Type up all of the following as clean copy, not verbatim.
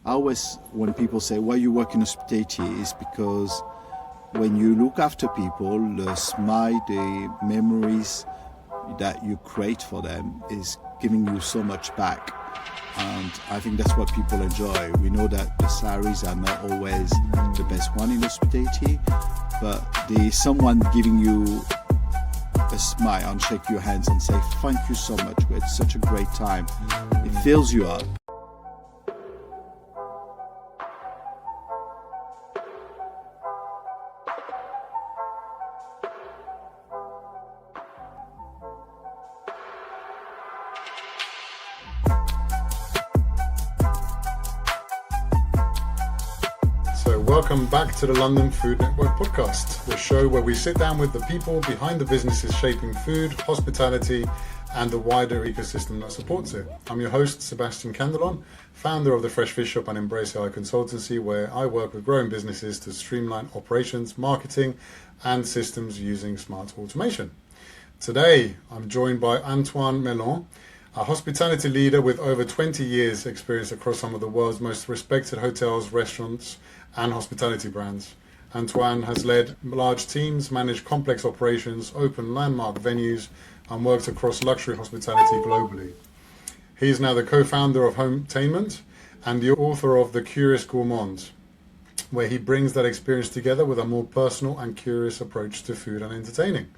I always, when people say, why you work in hospitality, is because when you look after people, the smile, the memories that you create for them is giving you so much back. And I think that's what people enjoy. We know that the salaries are not always the best one in hospitality, but there's someone giving you a smile and shake your hands and say, thank you so much, we had such a great time. It fills you up. Welcome back to the London Food Network podcast, the show where we sit down with the people behind the businesses shaping food, hospitality, and the wider ecosystem that supports it. I'm your host, Sebastian Candelon, founder of the Fresh Fish Shop and Embrace AI Consultancy, where I work with growing businesses to streamline operations, marketing, and systems using smart automation. Today, I'm joined by Antoine Melon, a hospitality leader with over 20 years experience across some of the world's most respected hotels, restaurants, and hospitality brands. Antoine has led large teams, managed complex operations, opened landmark venues, and worked across luxury hospitality globally. He is now the co-founder of HOMETAINMENT and the author of The Curious Gourmand, where he brings that experience together with a more personal and curious approach to food and entertaining.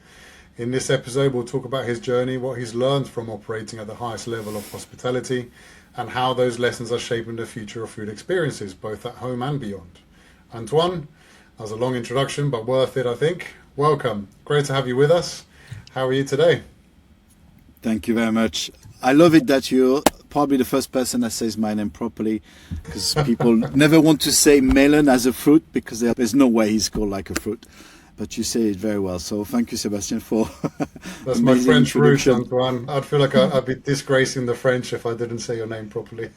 In this episode, we'll talk about his journey, what he's learned from operating at the highest level of hospitality, and how those lessons are shaping the future of food experiences, both at home and beyond. Antoine, that was a long introduction, but worth it, I think. Welcome. Great to have you with us. How are you today? Thank you very much. I love it that you're probably the first person that says my name properly, because people never want to say melon as a fruit, because there's no way he's called like a fruit. But you say it very well. So thank you, Sebastian, for that's my French roots, Antoine. I'd feel like I'd be disgracing the French if I didn't say your name properly.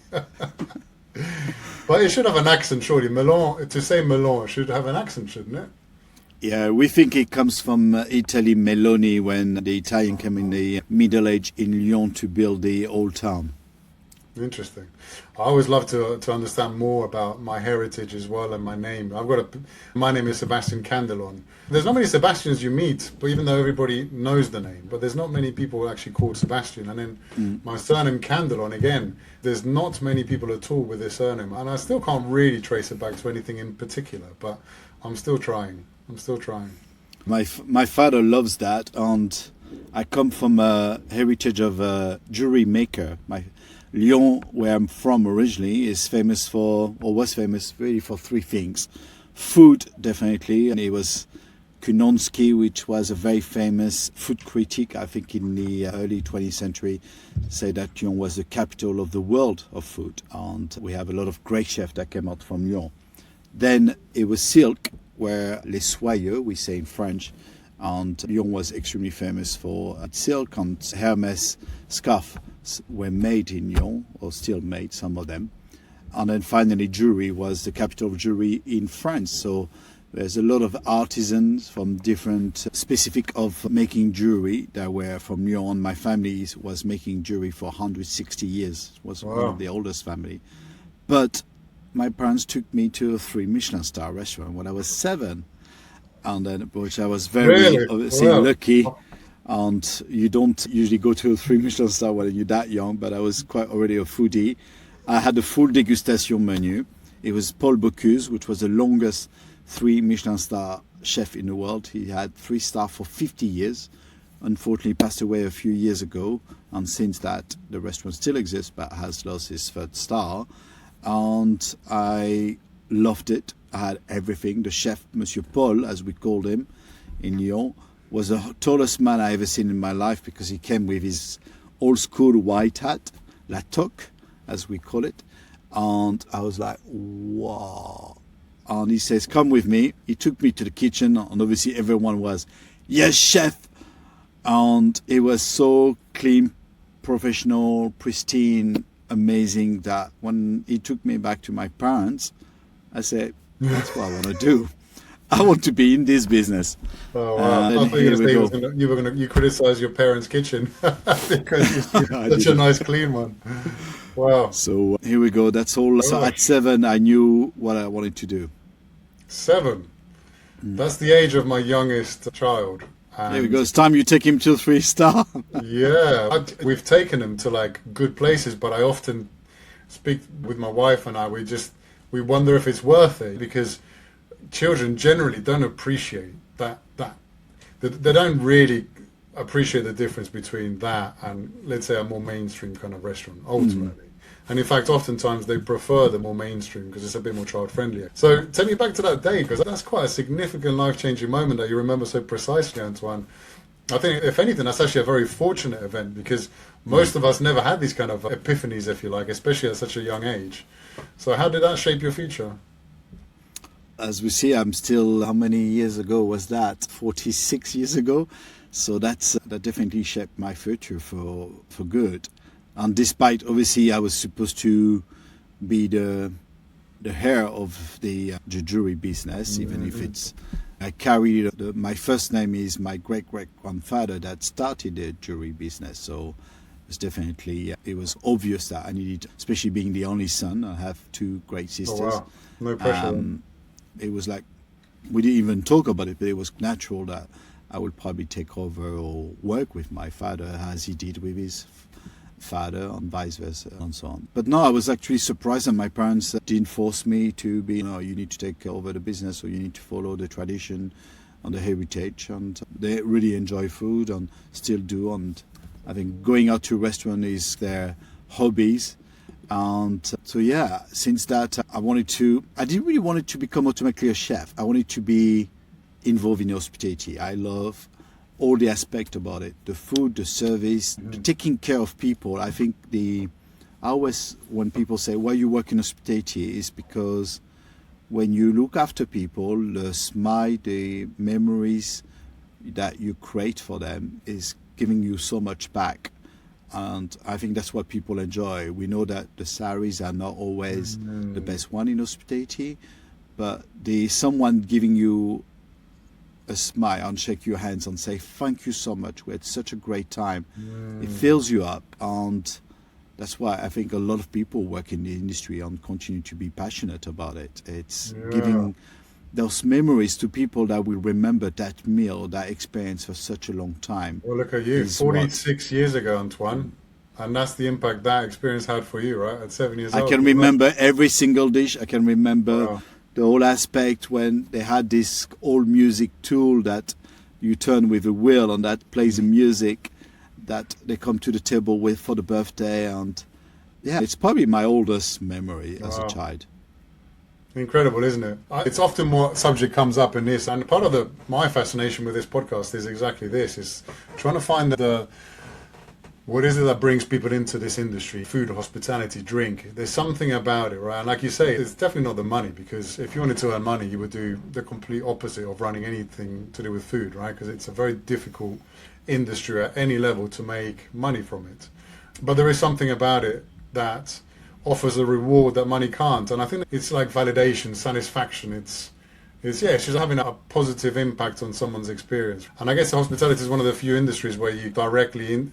But it should have an accent, surely. Melon, to say melon should have an accent, shouldn't it? Yeah, we think it comes from Italy, Meloni, when the Italian came in the Middle Age in Lyon to build the old town. Interesting. I always love to understand more about my heritage as well and my name. My name is Sebastian Candelon. There's not many Sebastians you meet, but even though everybody knows the name, but there's not many people actually called Sebastian. And then my surname Candelon, again, there's not many people at all with this surname. And I still can't really trace it back to anything in particular, but I'm still trying. My father loves that, and I come from a heritage of a jewelry maker. Lyon, where I'm from originally, is famous for, or was famous really for three things. Food, definitely, and it was Kunonsky, which was a very famous food critic, I think in the early 20th century, said that Lyon was the capital of the world of food, and we have a lot of great chefs that came out from Lyon. Then it was silk, where les soyeux, we say in French, and Lyon was extremely famous for silk, and Hermès scarf were made in Lyon, or still made, some of them. And then finally jewelry was the capital of jewelry in France. So there's a lot of artisans from different specific of making jewelry that were from Lyon. My family was making jewelry for 160 years. It was one of the oldest family. But my parents took me to a 3 Michelin star restaurant when I was 7. And then, which I was very lucky. And you don't usually go to a 3 Michelin star when you're that young, but I was quite already a foodie. I had a full degustation menu. It was Paul Bocuse, which was the longest 3 Michelin star chef in the world. He had 3 stars for 50 years. Unfortunately, passed away a few years ago. And since that, the restaurant still exists, but has lost his 3rd star. And I loved it. I had everything. The chef, Monsieur Paul, as we called him in Lyon, was the tallest man I ever seen in my life, because he came with his old school white hat, la toque, as we call it. And I was like, wow. And he says, come with me. He took me to the kitchen, and obviously everyone was, yes, chef. And it was so clean, professional, pristine, amazing, that when he took me back to my parents, I said, that's what I want to do. I want to be in this business. Oh, wow. I thought you were going to criticize your parents' kitchen because it's such a nice, clean one. Wow. So here we go. That's all. So Gosh. at 7, I knew what I wanted to do. 7. That's the age of my youngest child. There we go. And It's time you take him to 3-star. yeah, we've taken him to like good places, but I often speak with my wife and we wonder if it's worth it, because children generally don't appreciate that they don't really appreciate the difference between that and, let's say, a more mainstream kind of restaurant ultimately. And in fact, oftentimes they prefer the more mainstream because it's a bit more child friendly. So take me back to that day, because that's quite a significant life-changing moment that you remember so precisely, Antoine. I think, if anything, that's actually a very fortunate event, because most of us never had these kind of epiphanies, if you like, especially at such a young age. So how did that shape your future? As we see, I'm still, how many years ago was that? 46 years ago. So that definitely shaped my future for good. And despite, obviously, I was supposed to be the heir of the jewelry business, even if it's, I carry my first name is my great-great-grandfather that started the jewelry business. So it's definitely, it was obvious that I needed, especially being the only son. I have 2 great sisters. Oh, wow. No pressure. It was like, we didn't even talk about it, but it was natural that I would probably take over or work with my father as he did with his father, and vice versa, and so on. But no, I was actually surprised that my parents didn't force me to be, you need to take over the business, or you need to follow the tradition and the heritage. And they really enjoy food and still do. And I think going out to a restaurant is their hobbies. And so, yeah, since that, I didn't really want it to become automatically a chef. I wanted to be involved in hospitality. I love all the aspect about it, the food, the service, the taking care of people. I think when people say, why you work in hospitality, is because when you look after people, the smile, the memories that you create for them is giving you so much back. And I think that's what people enjoy. We know that the salaries are not always the best one in hospitality, but someone giving you a smile and shake your hands and say thank you so much, we had such a great time, it fills you up. And that's why I think a lot of people work in the industry and continue to be passionate about it. It's giving those memories to people that will remember that meal, that experience for such a long time. Well, look at you, 46 years ago, Antoine, and that's the impact that experience had for you, right? At 7 years old. I can remember every single dish. I can remember Wow. the whole aspect when they had this old music tool that you turn with a wheel and that plays the music that they come to the table with for the birthday. And yeah, it's probably my oldest memory as a child. Incredible, isn't it? It's often what subject comes up in this, and part of my fascination with this podcast is exactly this, is trying to find what is it that brings people into this industry, food, hospitality, drink. There's something about it, right? And like you say, it's definitely not the money, because if you wanted to earn money, you would do the complete opposite of running anything to do with food, right? Because it's a very difficult industry at any level to make money from it. But there is something about it that offers a reward that money can't, and I think it's like validation, satisfaction. It's just having a positive impact on someone's experience. And I guess hospitality is one of the few industries where you directly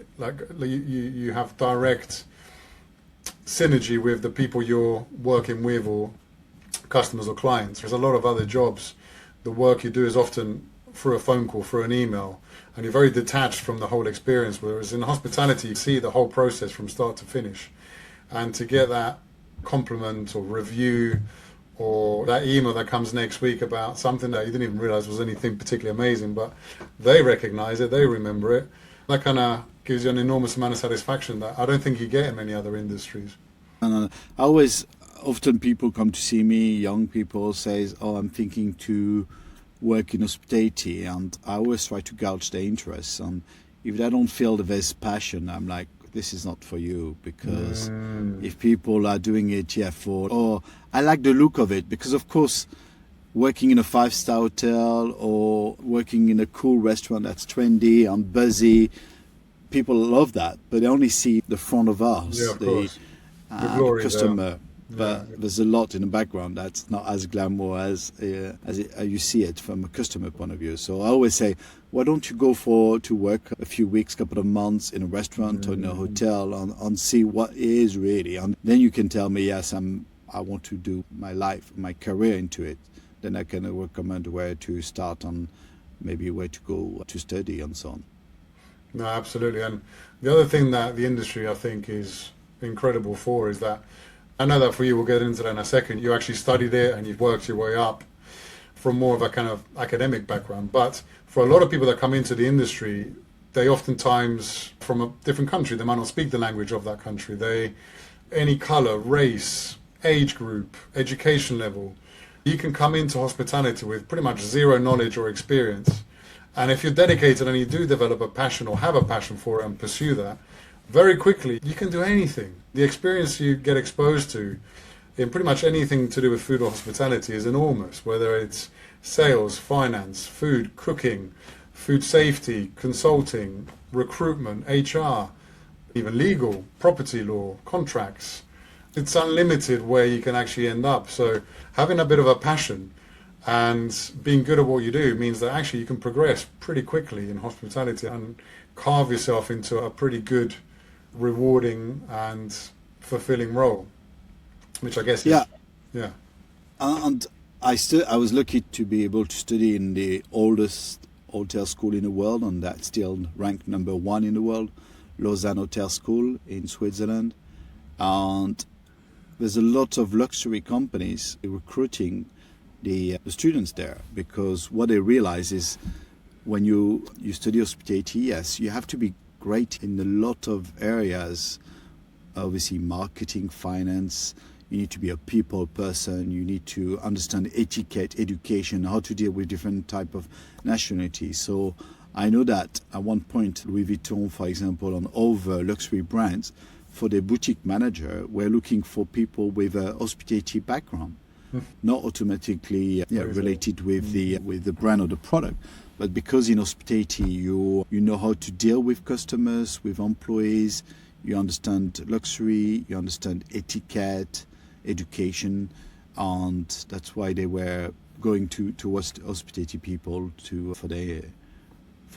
you have direct synergy with the people you're working with, or customers or clients. There's a lot of other jobs, the work you do is often through a phone call, through an email, and you're very detached from the whole experience, whereas in hospitality you see the whole process from start to finish. And to get that compliment or review or that email that comes next week about something that you didn't even realize was anything particularly amazing, but they recognize it, they remember it, that kind of gives you an enormous amount of satisfaction that I don't think you get in many other industries. And often people come to see me, young people says, I'm thinking to work in hospitality, and I always try to gauge their interests. And if they don't feel that there's passion, I'm like, this is not for you, because if people are doing it I like the look of it, because of course working in a 5-star hotel or working in a cool restaurant that's trendy and buzzy, people love that, but they only see the front of us, Yeah, of course. The glory customer. but there's a lot in the background that's not as glamour as you see it from a customer point of view. So I always say, why don't you go to work a few weeks, couple of months in a restaurant or in a hotel and see what it is really, and then you can tell me, yes, I want to do my life, my career into it. Then I can recommend where to start and maybe where to go to study and so on. No, absolutely. And the other thing that the industry, I think, is incredible for is that, I know that for you, we'll get into that in a second, you actually studied it and you've worked your way up from more of a kind of academic background. But for a lot of people that come into the industry, they oftentimes, from a different country, they might not speak the language of that country. Any color, race, age group, education level, you can come into hospitality with pretty much zero knowledge or experience. And if you're dedicated and you do develop a passion or have a passion for it and pursue that, very quickly you can do anything. The experience you get exposed to in pretty much anything to do with food or hospitality is enormous, whether it's sales, finance, food, cooking, food safety, consulting, recruitment, HR, even legal, property law, contracts. It's unlimited where you can actually end up. So having a bit of a passion and being good at what you do means that actually you can progress pretty quickly in hospitality and carve yourself into a pretty good, rewarding and fulfilling role, which I guess is, yeah. And I was lucky to be able to study in the oldest hotel school in the world, and that's still ranked number 1 in the world, Lausanne Hotel School in Switzerland. And there's a lot of luxury companies recruiting the students there, because what they realize is when you study hospitality, yes, you have to be great in a lot of areas, obviously marketing, finance. You need to be a people person. You need to understand etiquette, education, how to deal with different type of nationalities. So I know that at one point, Louis Vuitton, for example, on other luxury brands, for their boutique manager, we're looking for people with a hospitality background, not automatically related with the brand or the product, but because in hospitality you know how to deal with customers, with employees, you understand luxury, you understand etiquette, education, and that's why they were going towards hospitality people for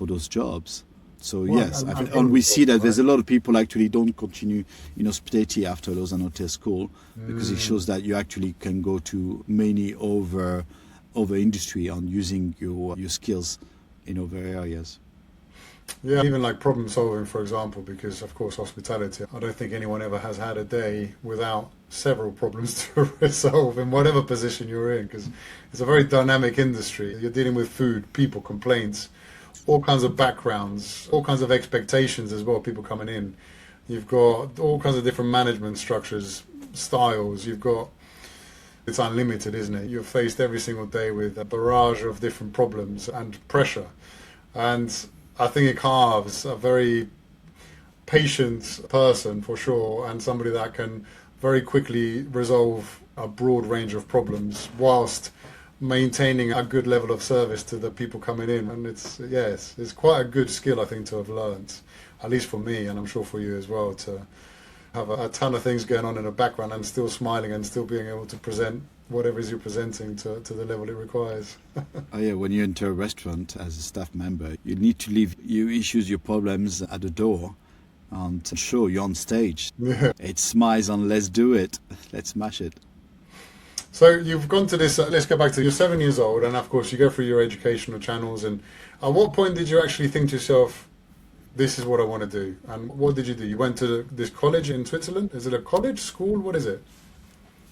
those jobs. So yes, and we see that there's a lot of people actually don't continue in hospitality after Lausanne Hotel School, because it shows that you actually can go to many over industry on using your skills in other areas. Yeah, even like problem solving, for example, because of course hospitality, I don't think anyone ever has had a day without several problems to resolve in whatever position you're in, because it's a very dynamic industry. You're dealing with food, people, complaints, all kinds of backgrounds, all kinds of expectations as well, people coming in. You've got all kinds of different management structures, styles. It's unlimited, isn't it? You're faced every single day with a barrage of different problems and pressure. And I think it carves a very patient person for sure, and somebody that can very quickly resolve a broad range of problems whilst maintaining a good level of service to the people coming in. And it's quite a good skill, I think, to have learned, at least for me, and I'm sure for you as well, to have a ton of things going on in the background and still smiling and still being able to present whatever it is you're presenting to the level it requires. Oh yeah, when you enter a restaurant as a staff member, you need to leave your issues, your problems at the door, and sure, you're on stage. Yeah. It's smiles and let's do it, let's smash it. So you've gone to this, let's go back to, you're 7 years old, and of course you go through your educational channels, and at what point did you actually think to yourself, this is what I want to do? And what did you do? You went to this college in Switzerland? Is it a college, school? What is it?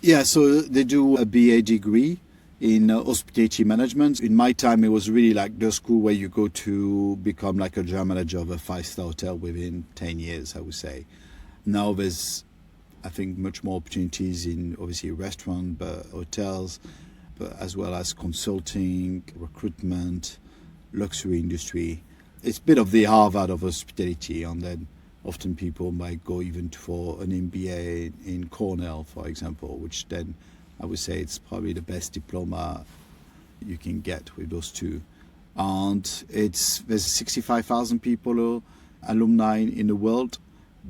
Yeah, so they do a BA degree in hospitality management. In my time, it was really like the school where you go to become like a general manager of a 5-star hotel within 10 years, I would say. Now there's, I think, much more opportunities in obviously restaurant, but hotels, but as well as consulting, recruitment, luxury industry. It's a bit of the Harvard of hospitality, and then often people might go even for an MBA in Cornell, for example, which then I would say it's probably the best diploma you can get with those two. And there's 65,000 people, alumni in the world.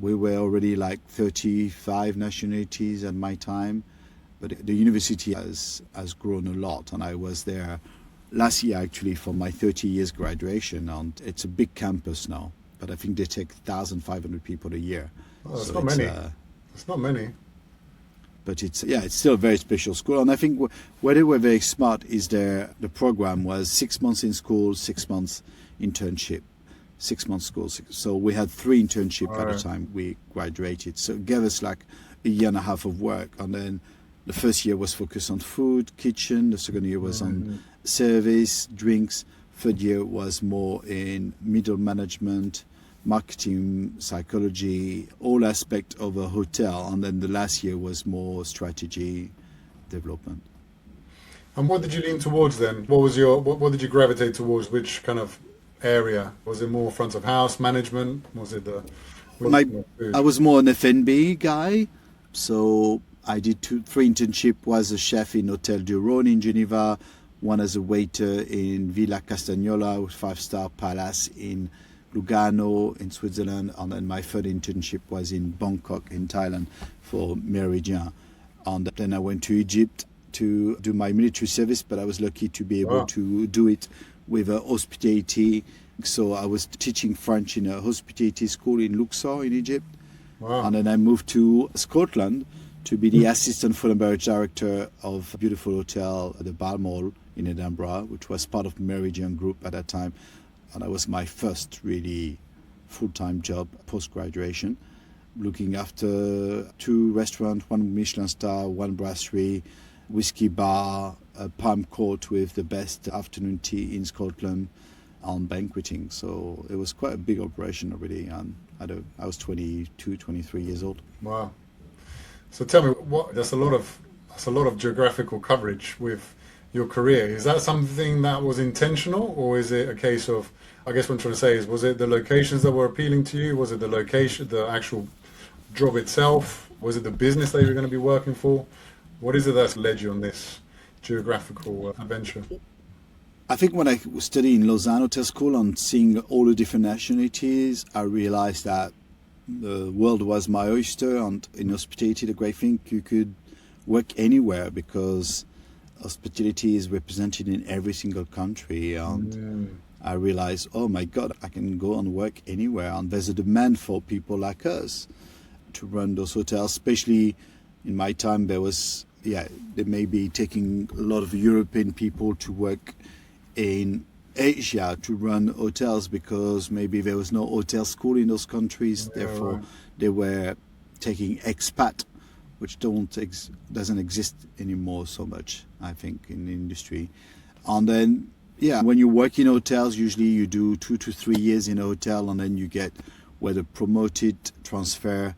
We were already like 35 nationalities at my time. But the university has grown a lot, and I was there last year actually for my 30 years graduation, and it's a big campus now. But I think they take 1,500 people a year. Oh, that's not many. That's not many. But it's still a very special school, and I think where they were very smart is the program was 6 months in school, 6 months internship, 6 months school. So we had 3 internships by the time we graduated. So it gave us like a year and a half of work, and then the first year was focused on food, kitchen. The second year was on service, drinks. Third year was more in middle management, marketing, psychology, all aspects of a hotel. And then the last year was more strategy, development. And what did you lean towards then? What did you gravitate towards? Which kind of area? Was it more front of house management? Was it I was more an F&B guy. So I did 3 internships. Was a chef in Hotel du Rhône in Geneva, one as a waiter in Villa Castagnola, 5-star palace in Lugano in Switzerland, and then my third internship was in Bangkok in Thailand for Meridian. And then I went to Egypt to do my military service, but I was lucky to be able to do it with hospitality. So I was teaching French in a hospitality school in Luxor in Egypt. Wow. And then I moved to Scotland to be the assistant food and beverage director of a beautiful hotel at the Balmoral in Edinburgh, which was part of Meridian Group at that time. And that was my first really full-time job post-graduation, looking after 2 restaurants, 1 Michelin star, 1 brasserie, whiskey bar, a palm court with the best afternoon tea in Scotland, and banqueting. So it was quite a big operation already, and I was 22, 23 years old. Wow. So tell me, that's a lot of geographical coverage with your career. Is that something that was intentional, or is it a case of, I guess what I'm trying to say is, was it the locations that were appealing to you? Was it the location, the actual job itself? Was it the business that you were going to be working for? What is it that's led you on this geographical adventure? I think when I was studying in Lausanne Hotel School and seeing all the different nationalities, I realized that the world was my oyster, and in hospitality, the great thing, you could work anywhere because hospitality is represented in every single country, and I realized, oh my God, I can go and work anywhere, and there's a demand for people like us to run those hotels. Especially in my time, they may be taking a lot of European people to work in Asia to run hotels because maybe there was no hotel school in those countries. Therefore, they were taking expat, which doesn't exist anymore so much, I think, in the industry. And then, when you work in hotels, usually you do 2 to 3 years in a hotel, and then you get whether promoted, transfer,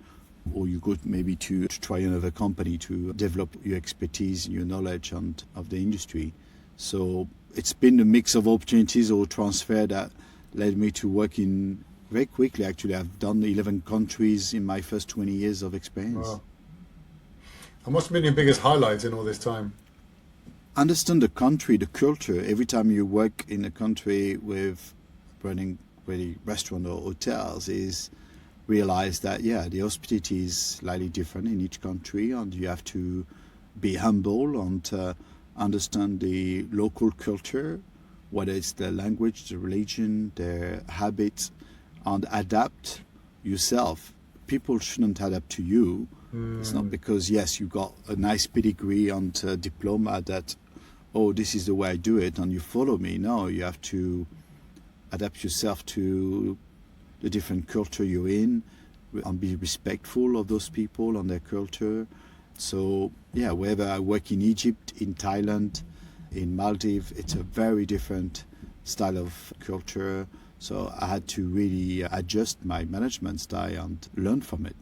or you go maybe to try another company to develop your expertise, your knowledge of the industry. So it's been a mix of opportunities or transfer that led me to work in very quickly. Actually, I've done 11 countries in my first 20 years of experience. Wow. And what's been your biggest highlights in all this time? Understand the country, the culture. Every time you work in a country with running really restaurant or hotels, is realize that the hospitality is slightly different in each country, and you have to be humble and understand the local culture, whether it's the language, the religion, their habits, and adapt yourself. People shouldn't adapt to you. It's not because, you got a nice pedigree and a diploma that, this is the way I do it and you follow me. No, you have to adapt yourself to the different culture you're in and be respectful of those people and their culture. So, whether I work in Egypt, in Thailand, in Maldives, it's a very different style of culture. So I had to really adjust my management style and learn from it.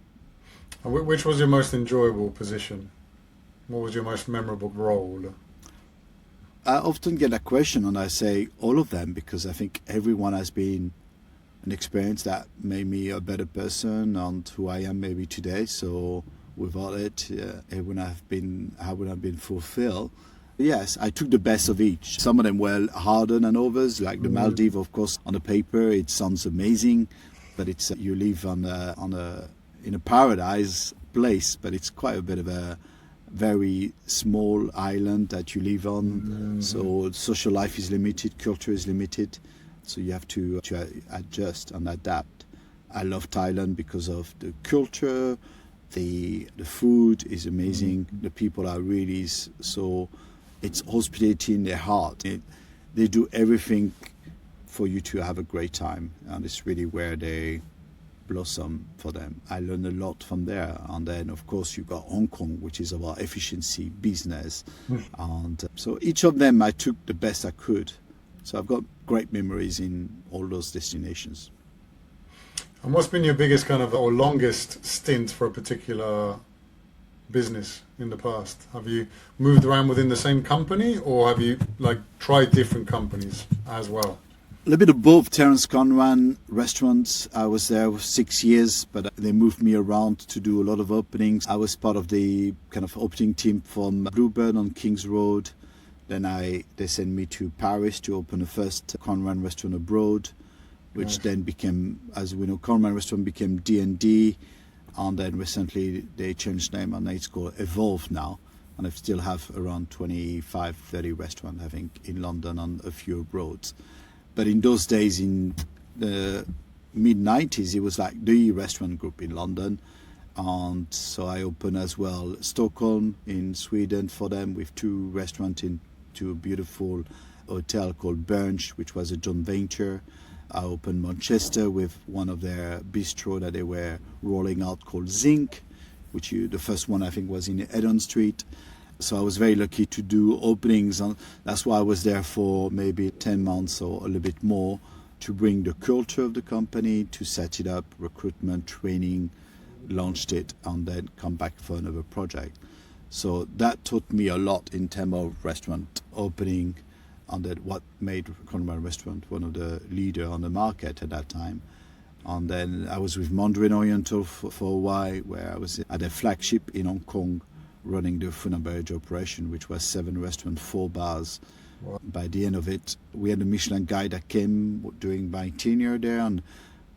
And which was your most enjoyable position? What was your most memorable role? I often get that question, and I say all of them, because I think everyone has been an experience that made me a better person and who I am maybe today. So without it, I wouldn't have been fulfilled. Yes, I took the best of each. Some of them were harder than others, like the Maldives, of course. On the paper, it sounds amazing, but it's you live in a paradise place, but it's quite a bit of a very small island that you live on. So social life is limited, culture is limited. So you have to adjust and adapt. I love Thailand because of the culture, the food is amazing. The people are really so, it's hospitality in their heart. They do everything for you to have a great time, and it's really where they blossom for them. I learned a lot from there. And then of course you got Hong Kong, which is about efficiency, business. And so each of them I took the best I could. So I've got great memories in all those destinations. And what's been your biggest or longest stint for a particular business in the past? Have you moved around within the same company, or have you tried different companies as well? A little bit of both. Terence Conran restaurants, I was there for 6 years, but they moved me around to do a lot of openings. I was part of the opening team from Bluebird on King's Road. Then they sent me to Paris to open the first Conran restaurant abroad, which then became, as we know, Conran restaurant became D&D, and then recently they changed name and it's called Evolve now. And I still have around 25, 30 restaurants, I think, in London and a few abroad. But in those days, in the mid-90s, it was like the restaurant group in London. And so I opened as well Stockholm in Sweden for them with 2 restaurants into a beautiful hotel called Bernge, which was a joint venture. I opened Manchester with one of their bistro that they were rolling out called Zinc, the first one I think was in Eden Street. So I was very lucky to do openings, and that's why I was there for maybe 10 months or a little bit more, to bring the culture of the company, to set it up, recruitment, training, launched it, and then come back for another project. So that taught me a lot in terms of restaurant opening, and that what made Conran Restaurant one of the leader on the market at that time. And then I was with Mandarin Oriental for a while, where I was at a flagship in Hong Kong, running the food and beverage operation, which was 7 restaurants, 4 bars. Wow. By the end of it, we had a Michelin guide that came during my tenure there, and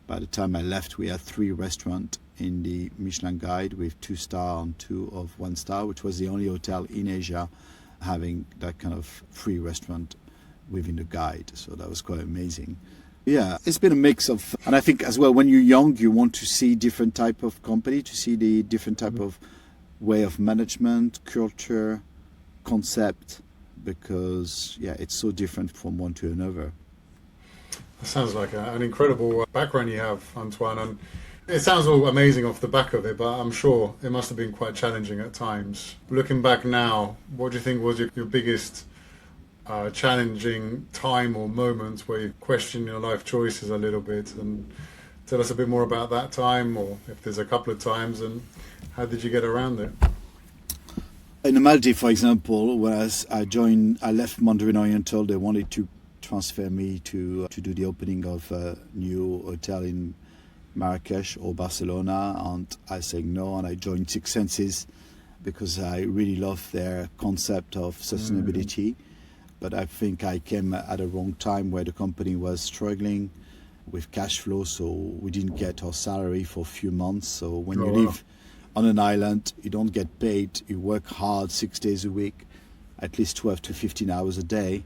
by the time I left, we had 3 restaurants in the Michelin guide with 2 star and 2 of 1 star, which was the only hotel in Asia having that kind of free restaurant within the guide. So that was quite amazing. Yeah, it's been a mix of, and I think as well, when you're young, you want to see different type of company, to see the different type of way of management, culture, concept, because it's so different from one to another. That sounds like an incredible background you have, Antoine, and it sounds all amazing off the back of it, but I'm sure it must have been quite challenging at times. Looking back now, what do you think was your biggest challenging time or moment where you question your life choices a little bit? And tell us a bit more about that time, or if there's a couple of times, and how did you get around it? In the Maldives, for example, when I left Mandarin Oriental, they wanted to transfer me to do the opening of a new hotel in Marrakesh or Barcelona, and I said no, and I joined Six Senses because I really love their concept of sustainability. But I think I came at a wrong time where the company was struggling with cash flow, so we didn't get our salary for a few months. So when you live on an island, you don't get paid, you work hard 6 days a week, at least 12 to 15 hours a day,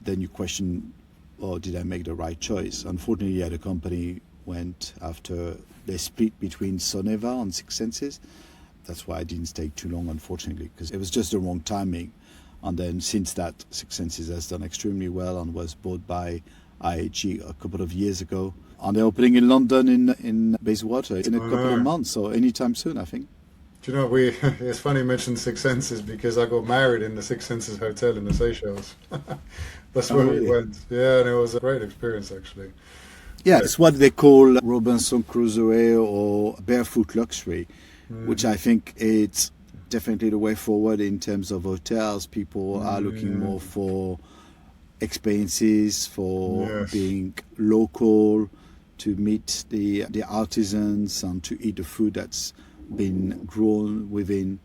then you question, did I make the right choice? Unfortunately, the company went after, they split between Soneva and Six Senses. That's why I didn't stay too long, unfortunately, because it was just the wrong timing. And then since that, Six Senses has done extremely well and was bought by IAG a couple of years ago. And they're opening in London in Bayswater in a couple of months, so anytime soon, I think. Do you know, it's funny you mentioned Six Senses, because I got married in the Six Senses Hotel in the Seychelles. That's where we went. Yeah, and it was a great experience, actually. Yeah, it's what they call Robinson Crusoe or barefoot luxury, which I think it's definitely the way forward in terms of hotels. People are looking more for experiences, for being local, to meet the artisans and to eat the food that's been grown within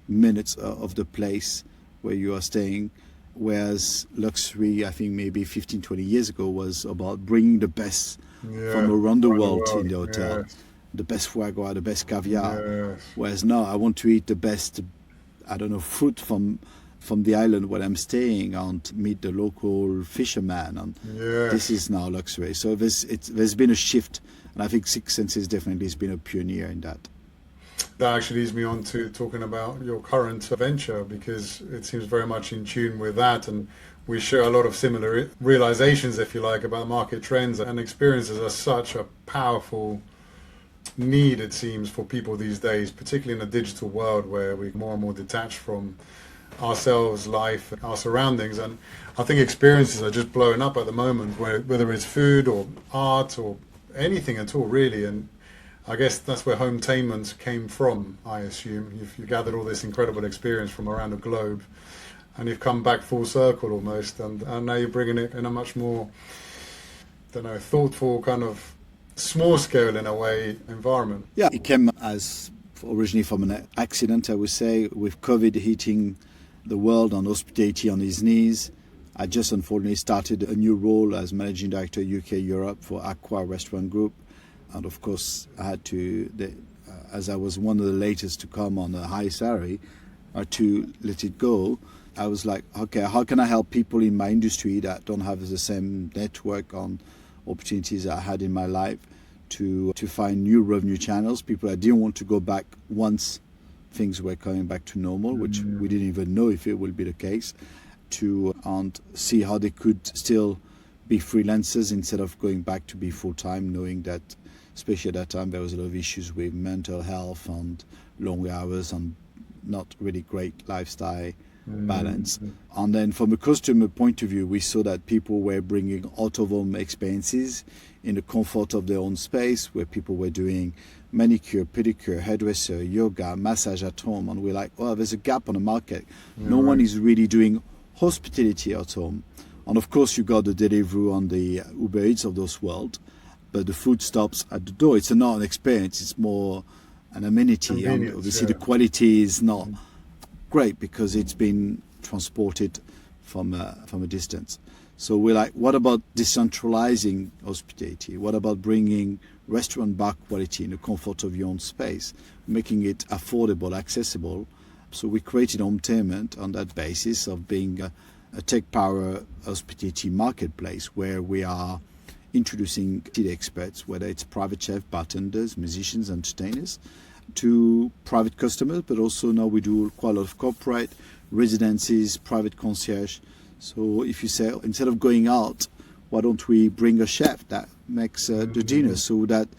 minutes of the place where you are staying. Whereas luxury, I think maybe 15, 20 years ago, was about bringing the best from around the world in the hotel. The best foie gras, the best caviar. Whereas now I want to eat the best I don't know, fruit from the island where I'm staying and meet the local fisherman. And this is now luxury. So there's been a shift, and I think Six Senses definitely has been a pioneer in that. That actually leads me on to talking about your current venture, because it seems very much in tune with that, and we share a lot of similar realizations, if you like, about market trends and experiences are such a powerful need, it seems, for people these days, particularly in a digital world where we're more and more detached from ourselves, life, our surroundings. And I think experiences are just blowing up at the moment, whether it's food or art or anything at all, really. And I guess that's where HOMETAINMENT came from, I assume. You've gathered all this incredible experience from around the globe, and you've come back full circle almost, and now you're bringing it in a much more, thoughtful, kind of small scale, in a way, environment. Yeah, it came as originally from an accident, I would say, with COVID hitting the world and hospitality on its knees. I just unfortunately started a new role as Managing Director UK Europe for Aqua Restaurant Group. And of course, I had to, as I was one of the latest to come on a high salary, to let it go. I was like, okay, how can I help people in my industry that don't have the same network on opportunities I had in my life to find new revenue channels, people that didn't want to go back once things were coming back to normal, which we didn't even know if it will be the case, and see how they could still be freelancers instead of going back to be full-time, knowing that, especially at that time, there was a lot of issues with mental health and long hours and not really great lifestyle balance. And then from a customer point of view, we saw that people were bringing out-of-home experiences in the comfort of their own space, where people were doing manicure, pedicure, hairdresser, yoga, massage at home. And we're like, oh, there's a gap on the market. No one is really doing hospitality at home. And of course, you got the Deliveroo and the Uber Eats of those world, but the food stops at the door. It's not an experience, it's more an amenity. And obviously, the quality is not great because it's been transported from a distance. So we're like, what about decentralizing hospitality? What about bringing restaurant bar quality in the comfort of your own space, making it affordable, accessible? So we created HOMETAINMENT on that basis of being a tech power hospitality marketplace where we are introducing the experts, whether it's private chef, bartenders, musicians, entertainers, to private customers, but also now we do quite a lot of corporate, residences, private concierge. So if you say, instead of going out, why don't we bring a chef that makes the dinner, so that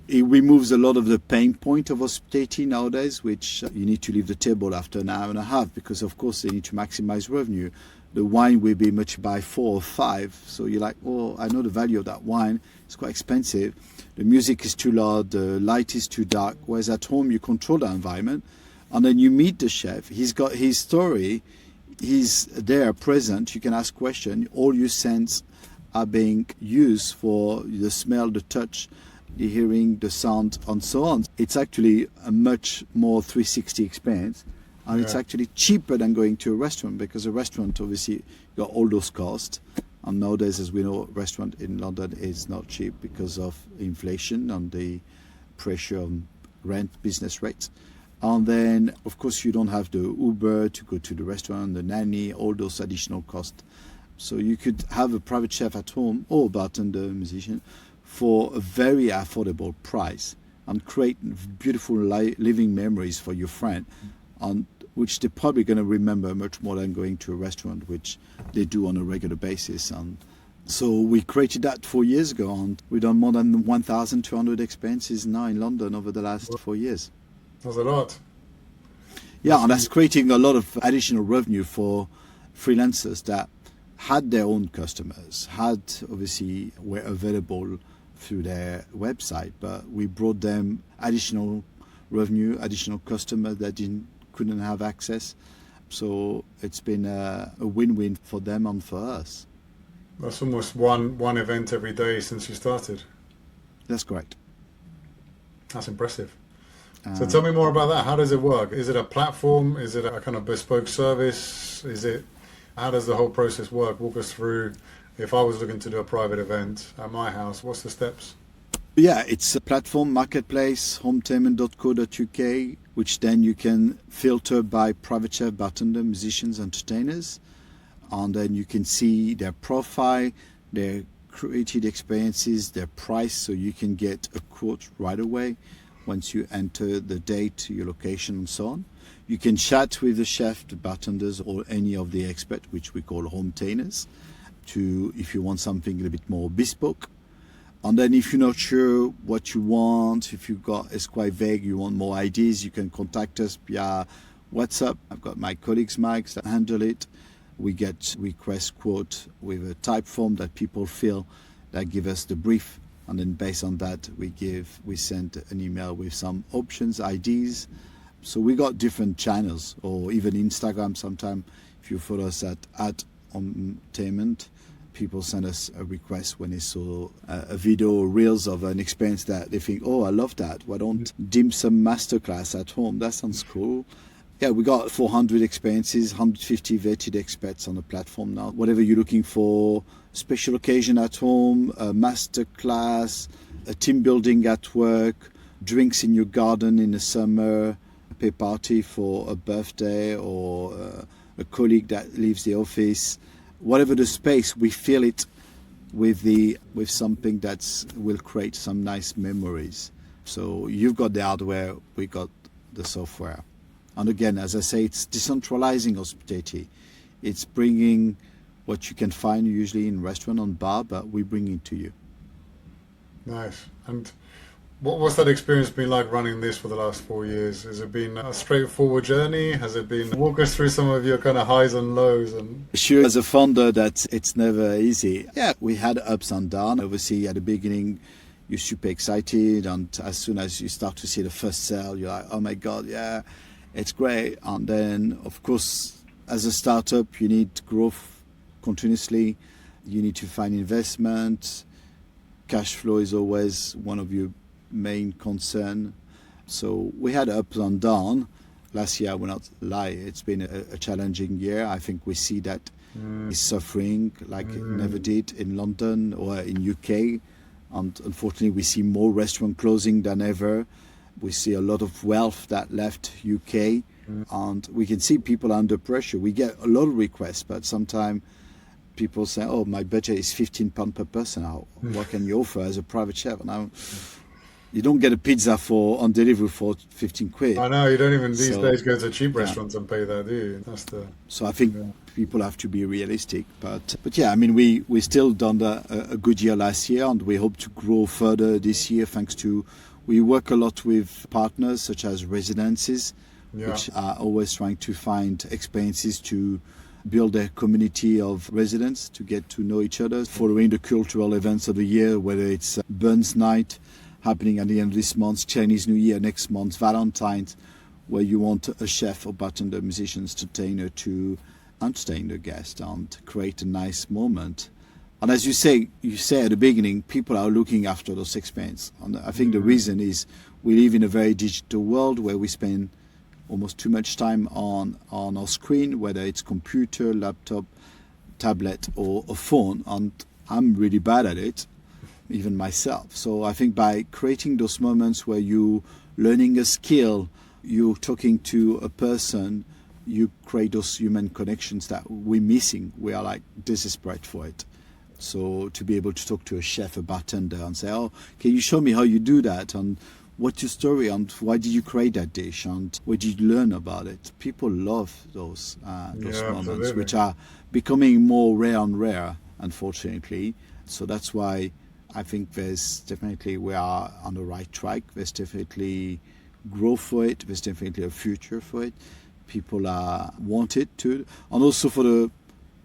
it removes a lot of the pain point of hospitality nowadays, which you need to leave the table after an hour and a half because, of course, they need to maximize revenue. The wine will be much by 4 or 5. So you're like, oh, I know the value of that wine. It's quite expensive. The music is too loud. The light is too dark. Whereas at home, you control the environment. And then you meet the chef. He's got his story. He's there, present. You can ask questions. All your senses are being used for the smell, the touch, the hearing, the sound, and so on. It's actually a much more 360 experience. And it's actually cheaper than going to a restaurant, because a restaurant obviously got all those costs. And nowadays, as we know, restaurant in London is not cheap because of inflation and the pressure on rent, business rates. And then, of course, you don't have the Uber to go to the restaurant, the nanny, all those additional costs. So you could have a private chef at home or a bartender, musician, for a very affordable price and create beautiful living memories for your friend, and which they're probably going to remember much more than going to a restaurant, which they do on a regular basis. And so we created that 4 years ago, and we've done more than 1,200 experiences now in London over the last 4 years. That's a lot. Yeah, and that's creating a lot of additional revenue for freelancers that had their own customers, were available through their website, but we brought them additional revenue, additional customers that couldn't have access. So it's been a win-win for them and for us. That's almost one event every day since you started. That's correct. That's impressive. So tell me more about that. How does it work? Is it a platform? Is it a kind of bespoke service? How does the whole process work? Walk us through. If I was looking to do a private event at my house, what's the steps? Yeah, it's a platform, marketplace, hometainment.co.uk, which then you can filter by private chef, bartender, musicians, entertainers. And then you can see their profile, their created experiences, their price, so you can get a quote right away once you enter the date, your location, and so on. You can chat with the chef, the bartenders, or any of the experts, which we call hometainers, if you want something a little bit more bespoke. And then if you're not sure what you want, if it's quite vague, you want more ideas, you can contact us via WhatsApp. I've got my colleagues, Mike, that handle it. We get request quote with a type form that people fill that give us the brief. And then based on that, we send an email with some options, ideas. So we got different channels, or even Instagram sometimes. If you follow us at HOMETAINMENT, people send us a request when they saw a video or reels of an experience that they think, oh, I love that. Why don't dim sum masterclass at home? That sounds cool. Yeah, we got 400 experiences, 150 vetted experts on the platform now. Whatever you're looking for, special occasion at home, a masterclass, a team building at work, drinks in your garden in the summer, a pay party for a birthday or a colleague that leaves the office. Whatever the space, we fill it with something that will create some nice memories. So you've got the hardware, we got the software. And again, as I say, it's decentralizing hospitality. It's bringing what you can find usually in restaurant and bar, but we bring it to you. Nice. And what's that experience been like running this for the last 4 years? Has it been a straightforward journey? Has it been, walk us through some of your kind of highs and lows? And sure, as a founder, that it's never easy. Yeah, we had ups and downs. Obviously, at the beginning, you're super excited, and as soon as you start to see the first sale, you're like, oh my God, yeah, it's great. And then, of course, as a startup, you need growth continuously. You need to find investment. Cash flow is always one of your main concern. So we had ups and downs. Last year, I will not lie, it's been a challenging year. I think we see that it's suffering like it never did in London or in UK. And unfortunately, we see more restaurants closing than ever. We see a lot of wealth that left UK, and we can see people under pressure. We get a lot of requests, but sometimes people say, oh, my budget is £15 per person. What can you offer as a private chef? Now, you don't get a pizza on delivery for 15 quid. I know, you don't even these days go to cheap restaurants and pay that, do you? So I think people have to be realistic. But yeah, I mean, we still done a good year last year, and we hope to grow further this year thanks to, we work a lot with partners such as residences, which are always trying to find experiences to build a community of residents to get to know each other, following the cultural events of the year, whether it's Burns Night happening at the end of this month, Chinese New Year next month, Valentine's, where you want a chef or bartender, musicians, entertainer to entertain the guest and create a nice moment. And as you say at the beginning, people are looking after those experiences. And I think the reason is we live in a very digital world where we spend almost too much time on our screen, whether it's computer, laptop, tablet, or a phone. And I'm really bad at it, even myself. So I think by creating those moments where you're learning a skill, you're talking to a person, you create those human connections that we're missing. We are like desperate for it. So to be able to talk to a chef, a bartender, and say, oh, can you show me how you do that? And what's your story? And why did you create that dish? And what did you learn about it? People love those moments, absolutely, which are becoming more rare and rare, unfortunately. So that's why I think we are on the right track. There's definitely growth for it. There's definitely a future for it. People want it too. And also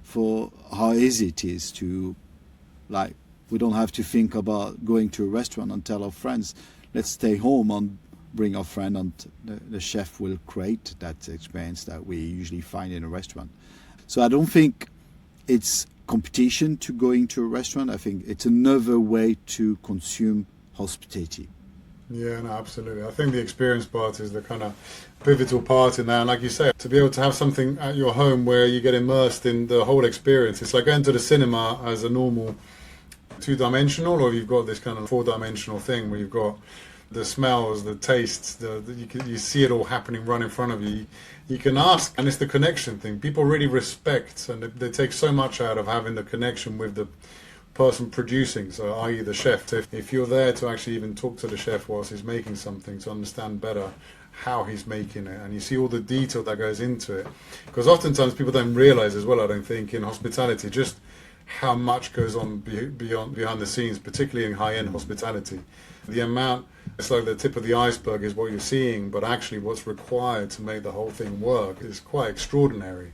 for how easy it is to, like, we don't have to think about going to a restaurant and tell our friends, let's stay home and bring our friend, and the chef will create that experience that we usually find in a restaurant. So I don't think it's competition to going to a restaurant. I think it's another way to consume hospitality. Yeah, no, absolutely. I think the experience part is the kind of pivotal part in that. And like you say, to be able to have something at your home where you get immersed in the whole experience. It's like going to the cinema as a normal two-dimensional, or you've got this kind of four-dimensional thing where you've got the smells, the tastes, you see it all happening right in front of you. You can ask, and it's the connection thing. People really respect, and they take so much out of having the connection with the person producing, so i.e. the chef. If you're there to actually even talk to the chef whilst he's making something, to understand better how he's making it, and you see all the detail that goes into it. Because oftentimes people don't realize as well, I don't think, in hospitality, just how much goes on behind the scenes, particularly in high-end hospitality. The amount, it's like the tip of the iceberg is what you're seeing, but actually what's required to make the whole thing work is quite extraordinary.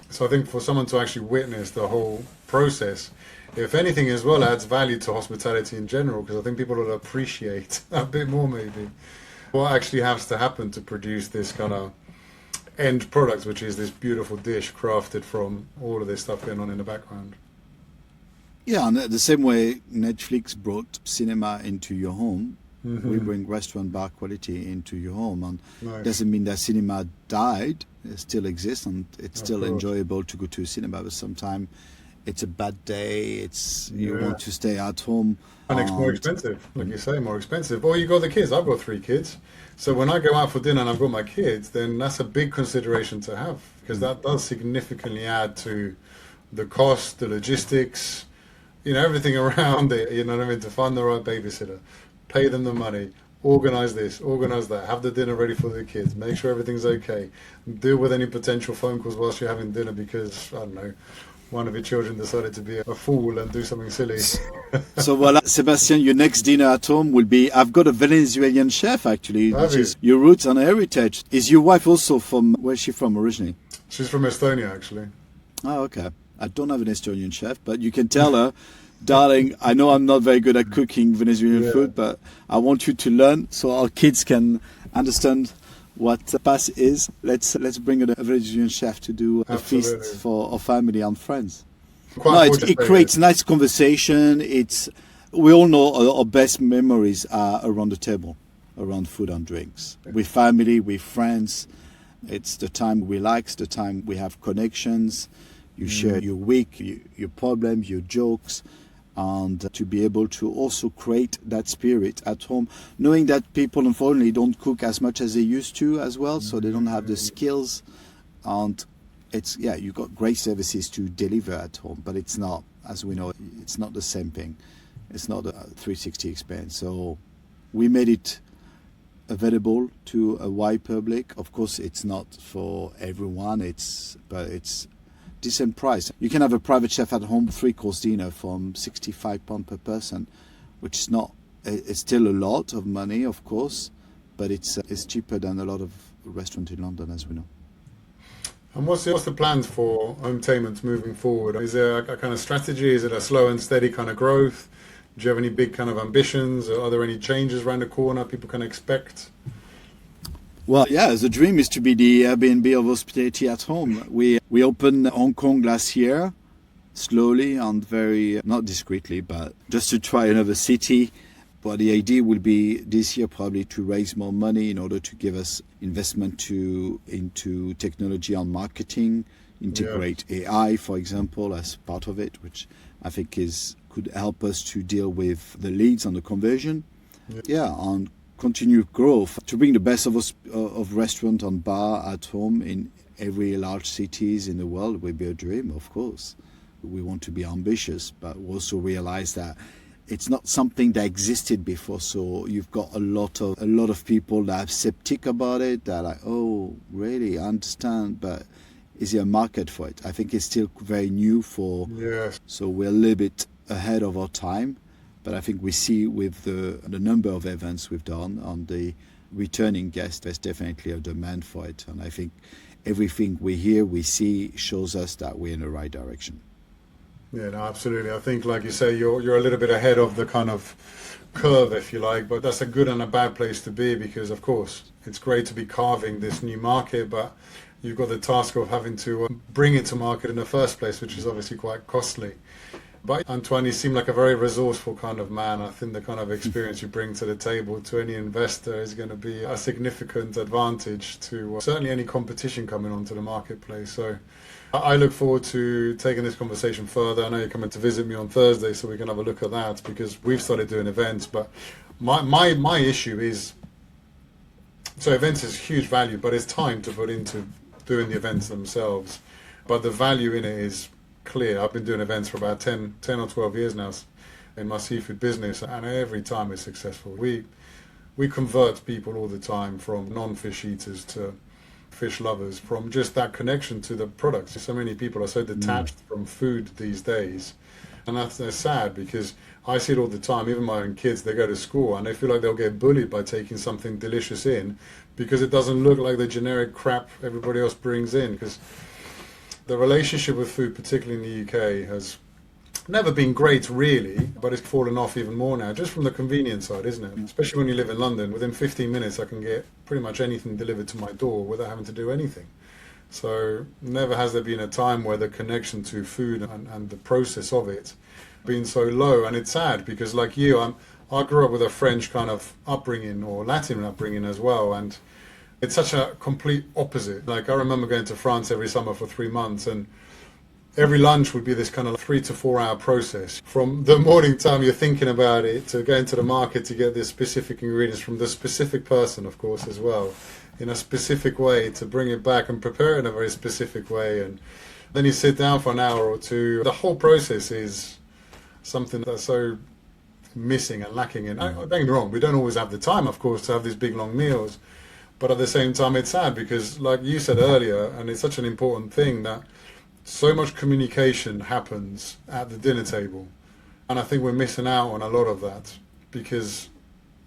So I think for someone to actually witness the whole process, if anything as well, adds value to hospitality in general, because I think people will appreciate a bit more maybe what actually has to happen to produce this kind of end product, which is this beautiful dish crafted from all of this stuff going on in the background. Yeah, and the same way Netflix brought cinema into your home, we bring restaurant bar quality into your home. And Nice. doesn't mean that cinema died. It still exists, and it's Of still course. enjoyable to go to cinema. But sometimes it's a bad day. You Yeah. want to stay at home. And it's more expensive, like you say, more expensive. Or you got the kids. I've got 3 kids. So when I go out for dinner and I've got my kids, then that's a big consideration to have, because that does significantly add to the cost, the logistics, everything around it, you know what I mean, to find the right babysitter, pay them the money, organize this, organize that, have the dinner ready for the kids, make sure everything's okay, deal with any potential phone calls whilst you're having dinner because, I don't know, one of your children decided to be a fool and do something silly. So, voilà, Sebastian, your next dinner at home will be, I've got a Venezuelan chef, actually, Have which you? is your roots and heritage. Is your wife also from, where's she from originally? She's from Estonia, actually. Oh, okay. I don't have an Estonian chef, but you can tell her, darling, I know I'm not very good at cooking Venezuelan Yeah. food, but I want you to learn so our kids can understand what tapas is. Let's bring a Venezuelan chef to do a feast Absolutely. for our family and friends. Quite No, it fortunate. creates nice conversation. We all know our best memories are around the table, around food and drinks, with family, with friends. It's the time we like, it's the time we have connections. You share your week, your problems, your jokes, and to be able to also create that spirit at home, knowing that people unfortunately don't cook as much as they used to as well, so they don't have the skills. And you've got great services to deliver at home, but it's not, as we know, it's not the same thing. It's not a 360 experience. So we made it available to a wide public. Of course, it's not for everyone, but it's decent price. You can have a private chef at home, 3-course dinner from £65 per person, which is not, it's still a lot of money, of course, but it's cheaper than a lot of restaurants in London, as we know. And what's the plans for HOMETAINMENT moving forward? Is there a kind of strategy? Is it a slow and steady kind of growth? Do you have any big kind of ambitions? Are there any changes around the corner people can expect? Well, yeah, the dream is to be the Airbnb of hospitality at home. We opened Hong Kong last year, slowly and very, not discreetly, but just to try another city. But the idea will be this year probably to raise more money in order to give us investment into technology and marketing, integrate AI, for example, as part of it, which I think could help us to deal with the leads and the conversion. And continue growth to bring the best of restaurant and bar at home in every large cities in the world will be a dream, of course. We want to be ambitious, but we also realize that it's not something that existed before. So you've got a lot of people that are skeptic about it. They're like, oh, really? I understand, but is there a market for it? I think it's still very new so we're a little bit ahead of our time. But I think we see with the number of events we've done and the returning guests, there's definitely a demand for it. And I think everything we hear, we see, shows us that we're in the right direction. Yeah, no, absolutely. I think, like you say, you're a little bit ahead of the kind of curve, if you like, but that's a good and a bad place to be because, of course, it's great to be carving this new market, but you've got the task of having to bring it to market in the first place, which is obviously quite costly. But Antoine, you seem like a very resourceful kind of man. I think the kind of experience you bring to the table to any investor is going to be a significant advantage to certainly any competition coming onto the marketplace. So I look forward to taking this conversation further. I know you're coming to visit me on Thursday, so we can have a look at that, because we've started doing events. But my issue is, so events is huge value, but it's time to put into doing the events themselves. But the value in it is clear. I've been doing events for about 10 or 12 years now in my seafood business, and every time it's successful. We convert people all the time from non-fish eaters to fish lovers, from just that connection to the products. So many people are so detached from food these days, and that's sad, because I see it all the time. Even my own kids, they go to school and they feel like they'll get bullied by taking something delicious in, because it doesn't look like the generic crap everybody else brings in. Because the relationship with food, particularly in the UK, has never been great, really, but it's fallen off even more now, just from the convenience side, isn't it? Especially when you live in London. Within 15 minutes, I can get pretty much anything delivered to my door without having to do anything. So never has there been a time where the connection to food and the process of it been so low. And it's sad, because like you, I grew up with a French kind of upbringing, or Latin upbringing as well, and it's such a complete opposite. Like, I remember going to France every summer for 3 months, and every lunch would be this kind of 3 to 4 hour process. From the morning time you're thinking about it, to going to the market to get the specific ingredients from the specific person, of course, as well, in a specific way, to bring it back and prepare it in a very specific way. And then you sit down for an hour or two. The whole process is something that's so missing and lacking. And don't get me wrong, we don't always have the time, of course, to have these big long meals. But at the same time, it's sad, because like you said earlier, and it's such an important thing, that so much communication happens at the dinner table, and I think we're missing out on a lot of that, because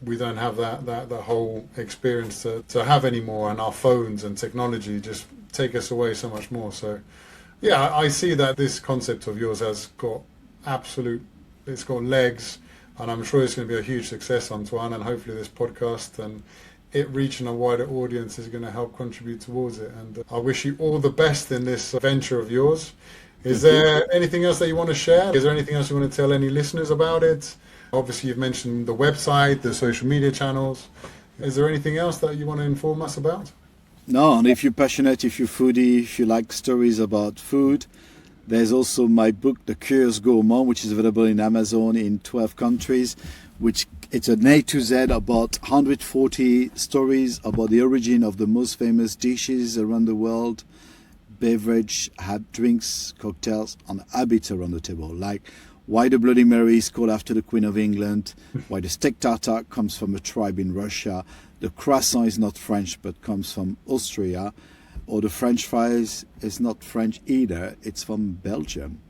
we don't have that whole experience to have anymore, and our phones and technology just take us away so much more. So yeah, I see that this concept of yours has got it's got legs, and I'm sure it's going to be a huge success, Antoine, and hopefully this podcast and it reaching a wider audience is going to help contribute towards it. And I wish you all the best in this venture of yours. Is there anything else that you want to share? Is there anything else you want to tell any listeners about it? Obviously, you've mentioned the website, the social media channels. Is there anything else that you want to inform us about? No, and if you're passionate, if you're foodie, if you like stories about food, there's also my book, The Curious Gourmand, which is available in Amazon in 12 countries, which it's an A to Z about 140 stories about the origin of the most famous dishes around the world, beverage, drinks, cocktails, and habits around the table, like why the Bloody Mary is called after the Queen of England, why the steak tartare comes from a tribe in Russia, the croissant is not French but comes from Austria, or the French fries is not French either, it's from Belgium.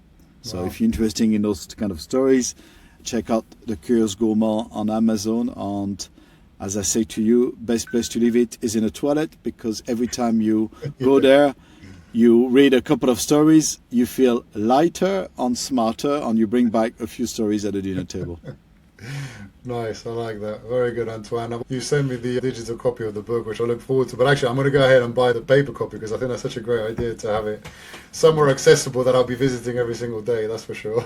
So If you're interested in those kind of stories, check out The Curious Gourmand on Amazon. And as I say to you, best place to leave it is in a toilet, because every time you go there, you read a couple of stories, you feel lighter and smarter, and you bring back a few stories at the dinner table. Nice, I like that. Very good, Antoine. You sent me the digital copy of the book, which I look forward to. But actually, I'm going to go ahead and buy the paper copy, because I think that's such a great idea to have it somewhere accessible that I'll be visiting every single day, that's for sure.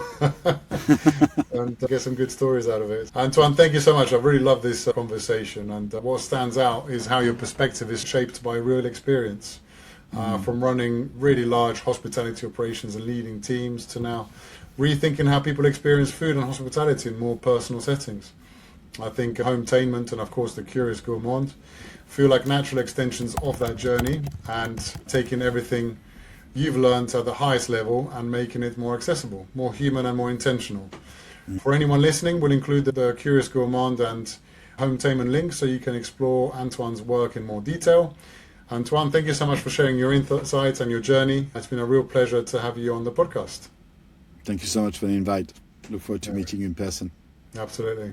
And get some good stories out of it. Antoine, thank you so much. I really love this conversation. And what stands out is how your perspective is shaped by real experience. From running really large hospitality operations and leading teams to now rethinking how people experience food and hospitality in more personal settings. I think HOMETAINMENT and of course The Curious Gourmand feel like natural extensions of that journey, and taking everything you've learned at the highest level and making it more accessible, more human and more intentional. For anyone listening, we'll include the Curious Gourmand and HOMETAINMENT links so you can explore Antoine's work in more detail. Antoine, thank you so much for sharing your insights and your journey. It's been a real pleasure to have you on the podcast. Thank you so much for the invite. Look forward to meeting you in person. Absolutely.